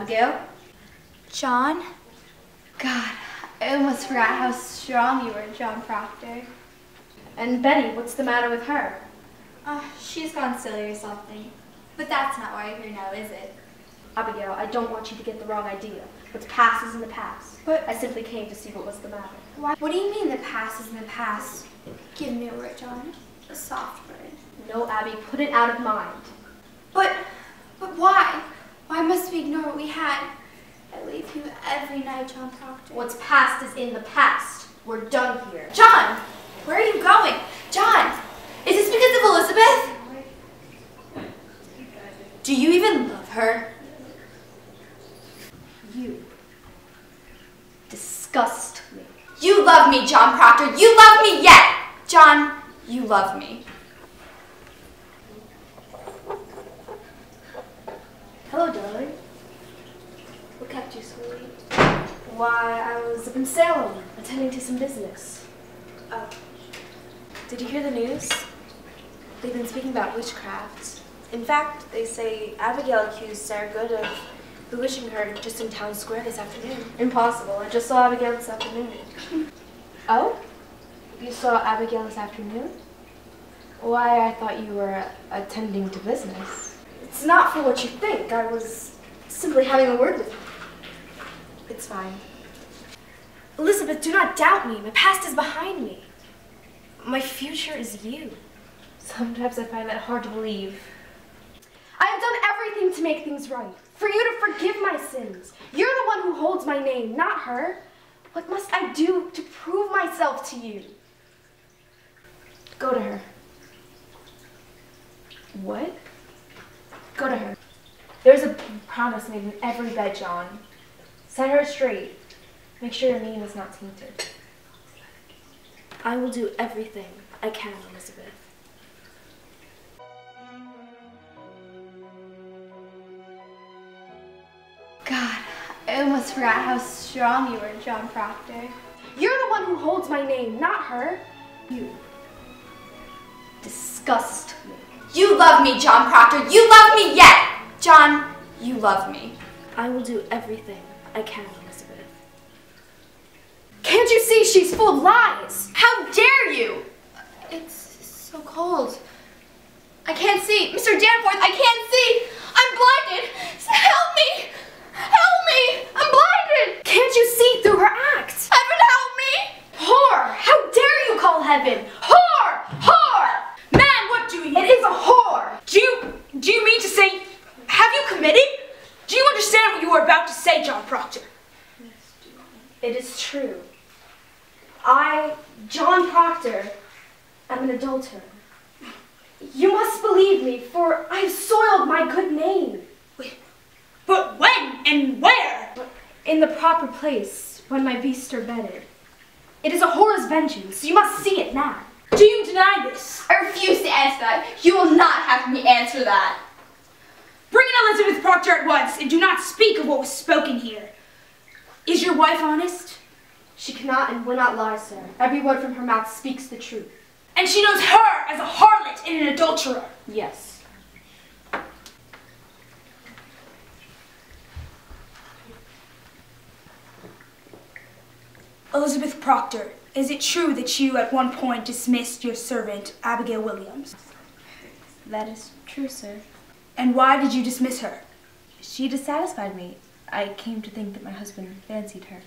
Abigail? John? God, I almost forgot how strong you were, John Proctor. And Betty, what's the matter with her? She's gone silly or something. But that's not why you're here now, is it? Abigail, I don't want you to get the wrong idea. What's past is in the past. But I simply came to see what was the matter. what do you mean the past is in the past? Give me a word, John. A soft word. No, Abby, put it out of mind. But why? Why must we ignore what we had? I leave you every night, John Proctor. What's past is in the past. We're done here. John! Where are you going? John! Is this because of Elizabeth? Do you even love her? You disgust me. You love me, John Proctor. You love me yet! John, you love me. Hello, darling. What kept you so late? Why, I was up in Salem, attending to some business. Oh. Did you hear the news? They've been speaking about witchcraft. In fact, they say Abigail accused Sarah Good of bewitching her just in town square this afternoon. Impossible. I just saw Abigail this afternoon. Oh? You saw Abigail this afternoon? Why, I thought you were attending to business. It's not for what you think. I was simply having a word with you. It's fine. Elizabeth, do not doubt me. My past is behind me. My future is you. Sometimes I find that hard to believe. I have done everything to make things right. For you to forgive my sins. You're the one who holds my name, not her. What must I do to prove myself to you? Go to her. What? Go to her. There's a promise made in every bed, John. Set her straight. Make sure your name is not tainted. I will do everything I can, Elizabeth. God, I almost forgot how strong you were, John Proctor. You're the one who holds my name, not her. You disgust me. You love me, John Proctor. You love me yet! John, you love me. I will do everything I can, Elizabeth. Can't you see she's full of lies? How dare you! It's so cold. I can't see. Mr. Danforth, I can't see. I'm blinded. Help me. Help me. I'm blinded. Can't you see through her act? Heaven help me. Whore! How dare you call heaven? Whore! Whore! Man, what do you? It is a whore! Do you mean to say, have you committed? Do you understand what you are about to say, John Proctor? It is true. I, John Proctor, am an adulterer. You must believe me, for I have soiled my good name. But when and where? In the proper place, when my beasts are bedded. It is a whore's vengeance. You must see it now. Do you deny this? I refuse to answer that. You will not have me answer that. Bring in Elizabeth Proctor at once, and do not speak of what was spoken here. Is your wife honest? She cannot and will not lie, sir. Every word from her mouth speaks the truth. And she knows her as a harlot and an adulterer. Yes. Elizabeth Proctor, is it true that you at one point dismissed your servant, Abigail Williams? That is true, sir. And why did you dismiss her? She dissatisfied me. I came to think that my husband fancied her.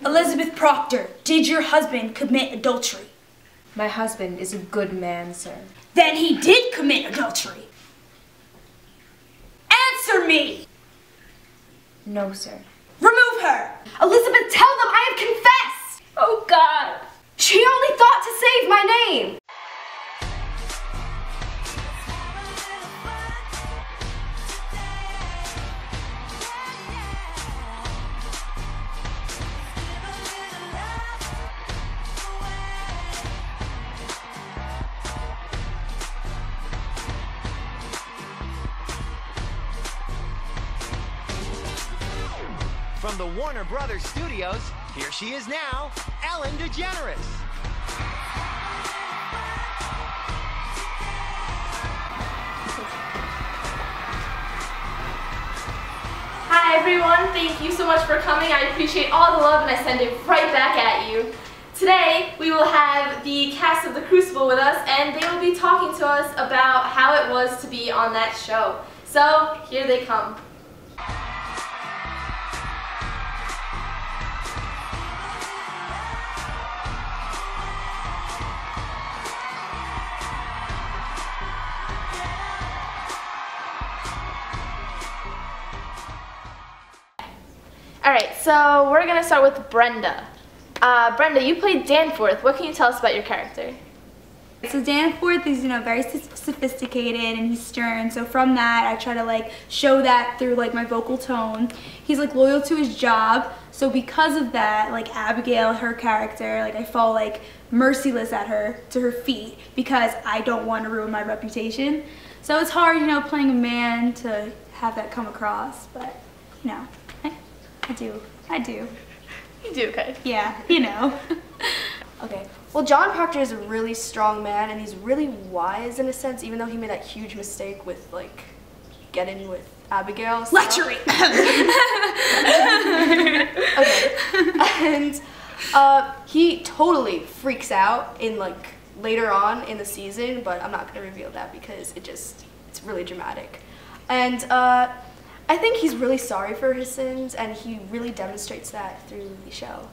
Elizabeth Proctor, did your husband commit adultery? My husband is a good man, sir. Then he did commit adultery. Answer me! No, sir. Remove her! Elizabeth, tell them I have confessed! Oh, God! She only thought to save my name! From the Warner Brothers Studios, here she is now, Ellen DeGeneres. Hi, everyone, thank you so much for coming. I appreciate all the love and I send it right back at you. Today we will have the cast of the Crucible with us and they will be talking to us about how it was to be on that show. So here they come. Alright, so we're going to start with Brenda. Brenda, you played Danforth. What can you tell us about your character? So Danforth is, very sophisticated and he's stern. So from that, I try to show that through my vocal tone. He's loyal to his job. So because of that, Abigail, her character, I fall merciless at her to her feet because I don't want to ruin my reputation. So it's hard, playing a man to have that come across, but I do. You do, okay. Yeah, Okay. Well, John Proctor is a really strong man, and he's really wise in a sense, even though he made that huge mistake with, getting with Abigail. Lechery! Okay. And he totally freaks out in, later on in the season, but I'm not going to reveal that because it's really dramatic. And, I think he's really sorry for his sins, and he really demonstrates that through the show.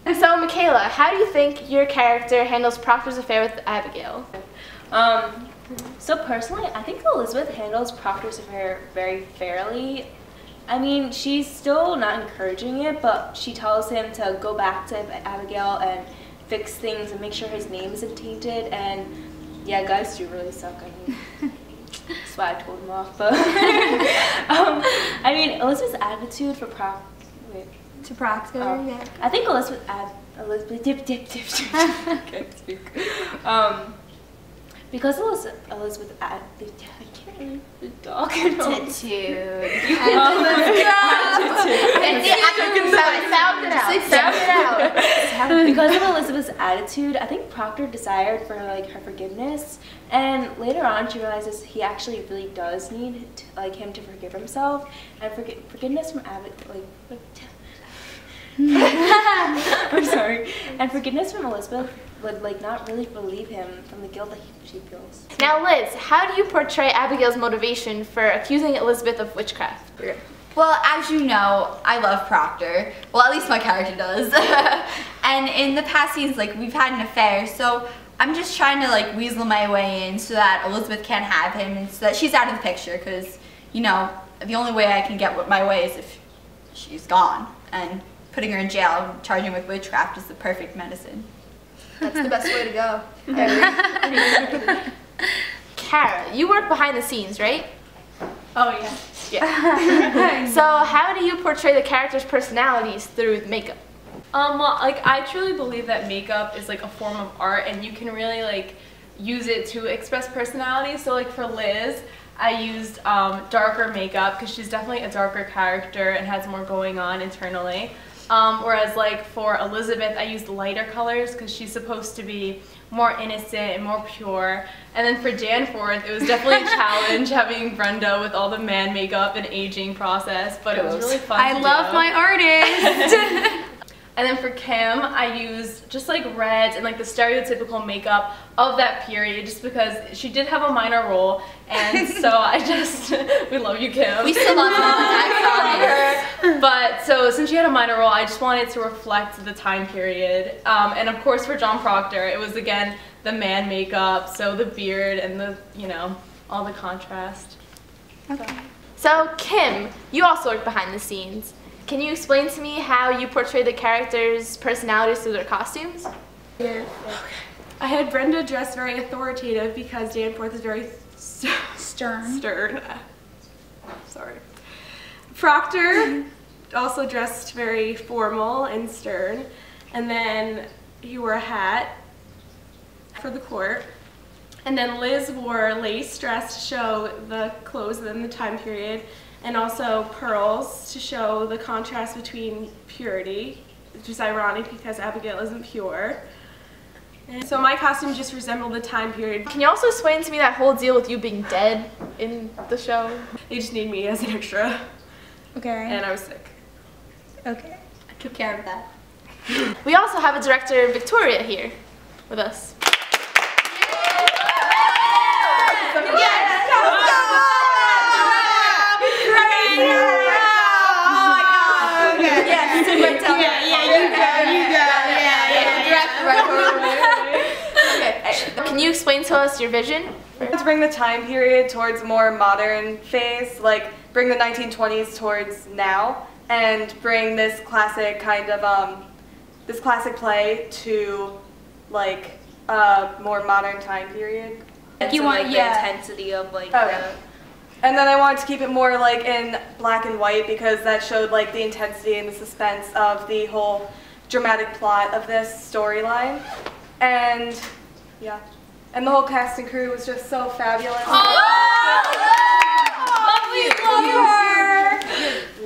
So, Michaela, how do you think your character handles Proctor's affair with Abigail? So personally, I think Elizabeth handles Proctor's affair very fairly. I mean, she's still not encouraging it, but she tells him to go back to Abigail and fix things and make sure his name isn't tainted, and yeah, guys do really suck, I mean. That's why I told him off, but I mean, Elizabeth's attitude for Proctor, yeah. I think Elizabeth can't speak. Because Elizabeth I can't really talk. Because of Elizabeth's attitude, I think Proctor desired for her forgiveness, and later on she realizes he actually really does need him to forgive himself, and forgiveness from Abigail, I'm sorry, and forgiveness from Elizabeth would not really relieve him from the guilt that she feels. Now, Liz, how do you portray Abigail's motivation for accusing Elizabeth of witchcraft? Well, as you know, I love Proctor. Well, at least my character does. And in the past seasons, we've had an affair, so I'm just trying to weasel my way in so that Elizabeth can't have him and so that she's out of the picture, because, the only way I can get my way is if she's gone. And putting her in jail, charging her with witchcraft is the perfect medicine. That's the best way to go. Kara, you work behind the scenes, right? Oh, yeah. Yeah. So how do you portray the characters' personalities through makeup? Well, I truly believe that makeup is a form of art, and you can really use it to express personality. So for Liz, I used darker makeup because she's definitely a darker character and has more going on internally. Whereas for Elizabeth, I used lighter colors because she's supposed to be more innocent and more pure. And then for Danforth, it was definitely a challenge having Brenda with all the man makeup and aging process, but it was really fun to do. I love my artist! And then for Kim, I used just reds and the stereotypical makeup of that period, just because she did have a minor role, and so we love you, Kim. We still love her. But so since she had a minor role, I just wanted to reflect the time period. And of course for John Proctor, it was again the man makeup, so the beard and the all the contrast. Okay. So Kim, you also work behind the scenes. Can you explain to me how you portray the characters' personalities through their costumes? Yeah. I had Brenda dress very authoritative because Danforth is very stern. Sorry. Proctor also dressed very formal and stern, and then he wore a hat for the court. And then Liz wore lace dress to show the clothes and the time period, and also pearls to show the contrast between purity, which is ironic because Abigail isn't pure. And so my costume just resembled the time period. Can you also explain to me that whole deal with you being dead in the show? They just need me as an extra. Okay. And I was sick. Okay. I took care of that. We also have a director, Victoria, here with us. Can you explain to us your vision? To bring the time period towards more modern phase, like bring the 1920s towards now, and bring this classic kind of this classic play to like a more modern time period. You want the intensity of like And then I wanted to keep it more like in black and white because that showed like the intensity and the suspense of the whole dramatic plot of this storyline. And yeah. And the whole cast and crew was just so fabulous.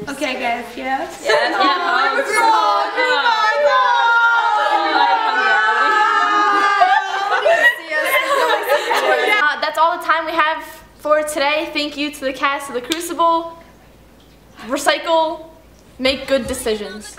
Okay, guys, yes? That's all the time we have for today. Thank you to the cast of The Crucible. Recycle, make good decisions.